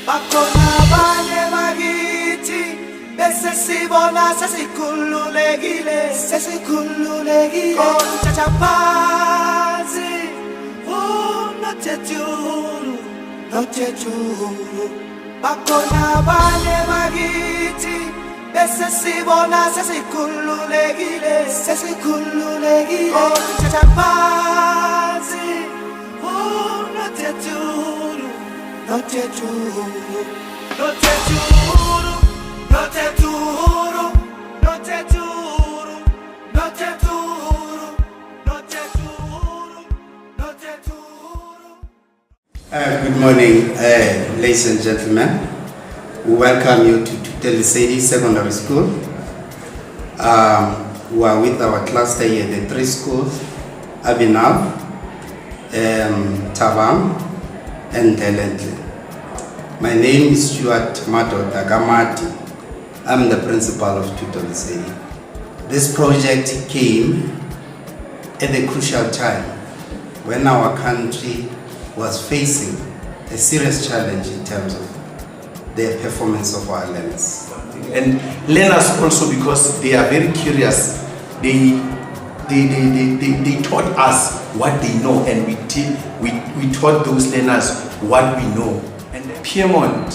bakhona abanye bakithi bese sibona sesikhululekile kontshatha phansi nothethulu bakhona abanye bakithi bese sibona sesikhululekile kontshatha phansi nothethulu Good morning, ladies and gentlemen. We welcome you to Thuto Lesedi Secondary School. We are with our cluster here, the 3 schools, Abinala, Thabang, and Ndlelenhle. My name is Stuart Dagamati. I'm the principal of Thuto Lesedi. This project came at a crucial time when our country was facing a serious challenge in terms of the performance of our learners. And learners also, because they are very curious, they taught us what they know, and we taught those learners what we know. And Piedmont,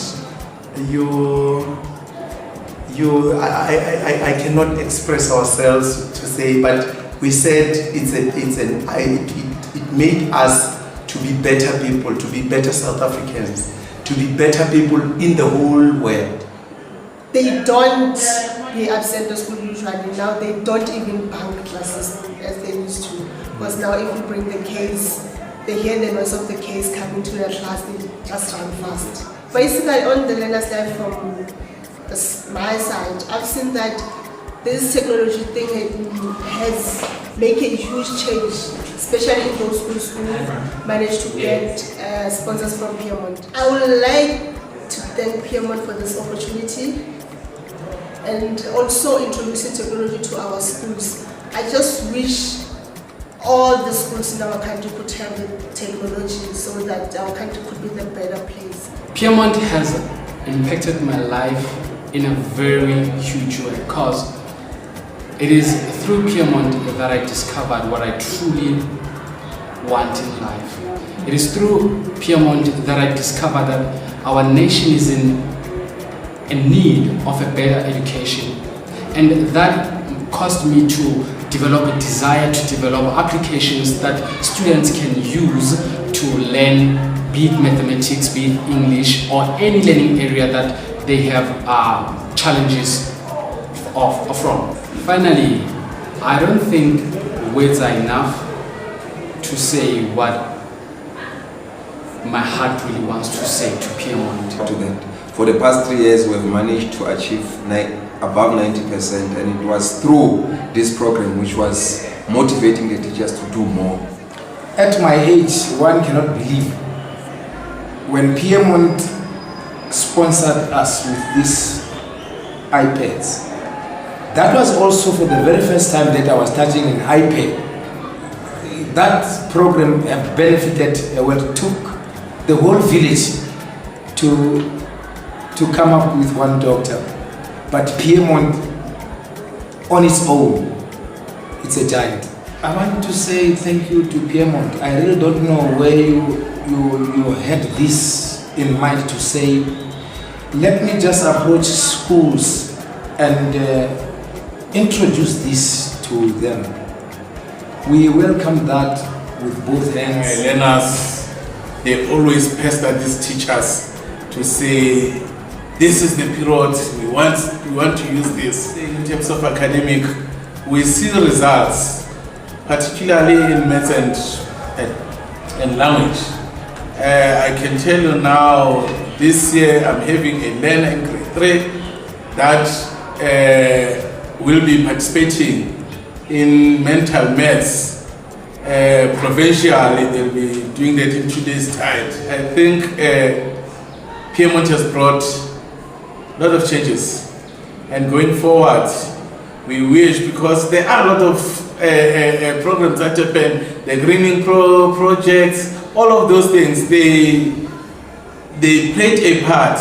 I cannot express ourselves to say, but we said it made us to be better people, to be better South Africans, to be better people in the whole world. They don't be absent at school usually. Now they don't even bunk classes as they used to. Because now if you bring the case, they hear the noise of the case coming to their class, they just run fast. Basically on the learner's life from my side, I've seen that this technology thing has made a huge change, especially in those schools who managed to get sponsors from Piedmont. I would like to thank Piedmont for this opportunity and also introducing technology to our schools. I just wish all the schools in our country could have the technology so that our country could be the better place. Piedmont has impacted my life in a very huge way because it is through Piedmont that I discovered what I truly want in life. It is through Piedmont that I discovered that our nation is in need of a better education, and that caused me to develop a desire to develop applications that students can use to learn, be it mathematics, be it English, or any learning area that they have challenges from. Finally, I don't think words are enough to say what my heart really wants to say to Piedmont. For the past 3 years, we have managed to achieve above 90%, and it was through this program which was motivating the teachers to do more. At my age, one cannot believe when Piedmont sponsored us with these iPads. That was also for the very first time that I was touching an iPad. That program benefited, took the whole village to come up with one doctor. But Piedmont, on its own, it's a giant. I want to say thank you to Piedmont. I really don't know where you had this in mind to say, let me just approach schools and introduce this to them. We welcome that with both hands. Learners, they always pester these teachers to say, this is the period we want to use this. In terms of academic, we see the results, particularly in maths and language. I can tell you now, this year I'm having a learner in grade 3 that will be participating in mental maths. Provincially, they'll be doing that in 2 days' time. I think Piedmont has brought a lot of changes, and going forward, we wish, because there are a lot of programs that happen, the greening projects, all of those things, they they played a part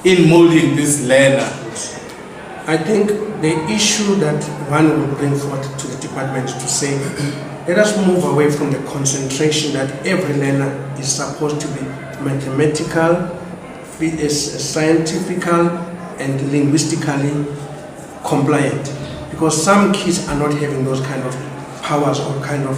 in molding this learner? I think the issue that one will bring forth to the department to say, let us move away from the concentration that every learner is supposed to be mathematical, scientifical, and linguistically compliant. Because some kids are not having those kind of powers or kind of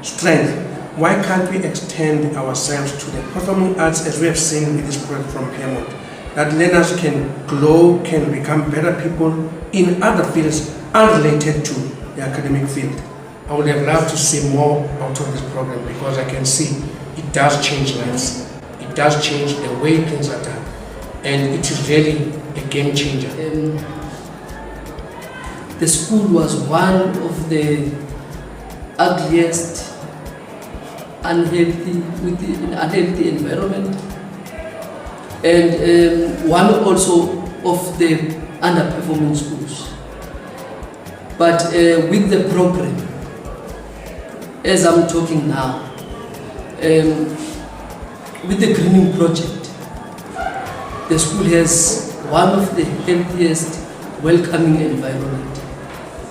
strength. Why can't we extend ourselves to the performing arts as we have seen with this project from Piedmont? That learners can grow, can become better people in other fields unrelated to the academic field. I would have loved to see more out of this program because I can see it does change lives. It does change the way things are done. And it is really a game changer. The school was one of the ugliest, unhealthy environment, and one also of the underperforming schools. But with the program, as I'm talking now, with the greening project, the school has one of the healthiest, welcoming environment.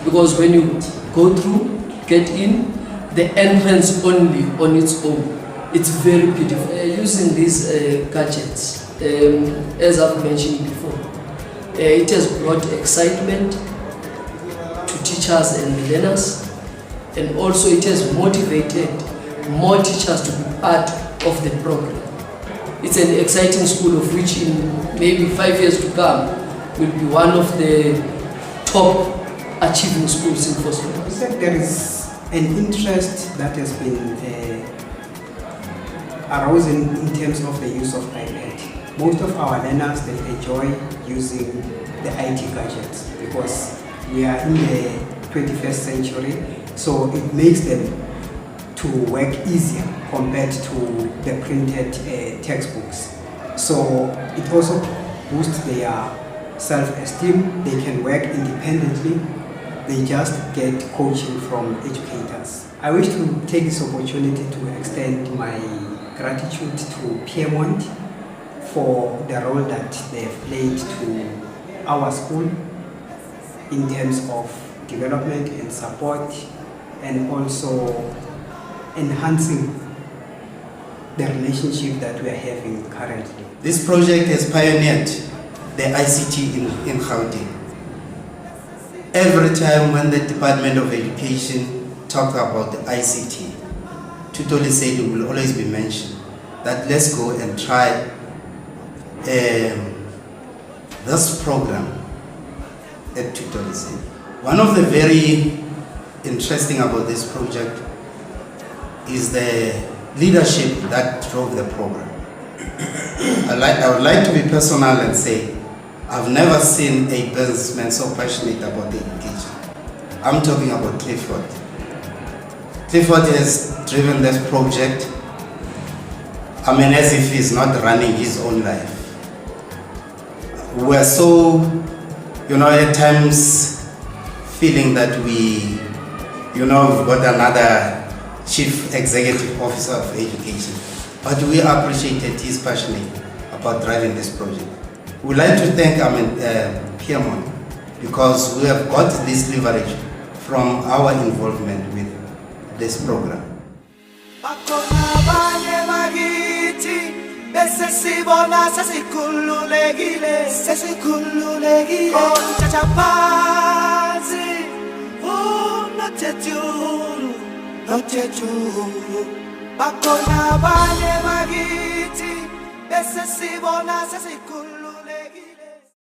Because when you go through, get in, the entrance only on its own, it's very beautiful. Using these gadgets, as I've mentioned before, it has brought excitement to teachers and learners, and also it has motivated more teachers to be part of the program. It's an exciting school of which in maybe 5 years to come will be one of the top achieving schools in Vosloorus. There is an interest that has been arousing in terms of the use of iPad. Most of our learners, they enjoy using the IT gadgets because we are in the 21st century, so it makes them to work easier compared to the printed textbooks. So it also boosts their self-esteem. They can work independently. They just get coaching from educators. I wish to take this opportunity to extend my gratitude to Piedmont for the role that they have played to our school in terms of development and support, and also enhancing the relationship that we are having currently. This project has pioneered the ICT in Gauteng. Every time when the Department of Education talks about the ICT, Thuto Lesedi will always be mentioned, that let's go and try this program at Thuto Lesedi. One of the very interesting about this project is the leadership that drove the program. I would like to be personal and say, I've never seen a businessman so passionate about education. I'm talking about Clifford. Clifford has driven this project, as if he's not running his own life. We're so, at times feeling that we've got another Chief Executive Officer of Education. But we appreciated his passion about driving this project. We'd like to thank Piedmont because we have got this leverage from our involvement with this program. Bakona bane magiti bese sibona sesikulu